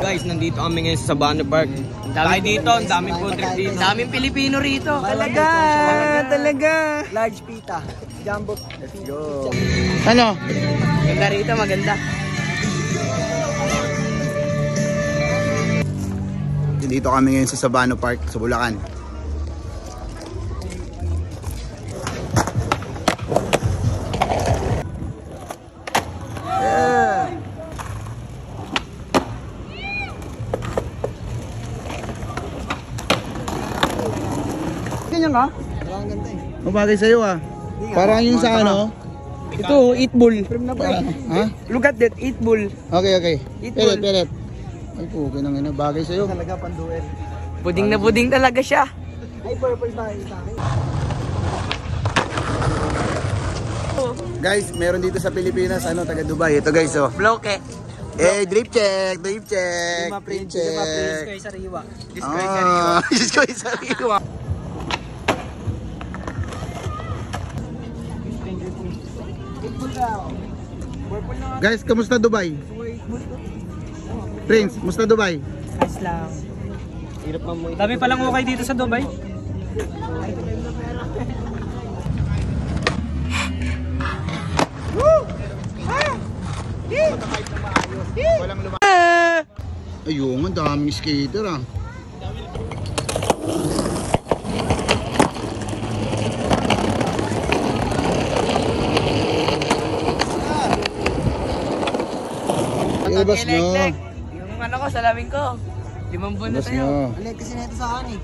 guys, nandito kami ngayon sa Sabano Park. Tayo dito, ang daming food trip dito. Daming Pilipino rito. Talaga, talaga. Large pita. Jumbo. Let's go. Ano? Maganda rito, maganda. Dito kami ngayon sa Sabano Park, sa Bulacan. Ganyan ka? Ang ganda eh. Mabagay sa'yo ah. Parang yung sa ano. Ito, eat bull. Ha? Look at that, eat bull. Okay, okay. Eat Pelet, bull. pelet. Ay po, kinang bagay sa'yo. Talaga panduel. Puding na puding talaga siya. Ay, purple ba sa akin? Guys, meron dito sa Pilipinas, ano, taga Dubai. Ito guys, oh. Bloke. Eh, drip check, drip check. Drip check. sa riwa. Diyos ko, isa riwa. Guys, kamusta Dubai? Prince, kamusta Dubai? Nice lang. Hirap mamuhay. Dami palang okay dito sa Dubai. Ayun, ang daming skater ah. Ilabas nyo. Yung ano ko, salamin ko. 5 buwan na Ilabas tayo. nyo. Alay kasi na ito sa akin eh.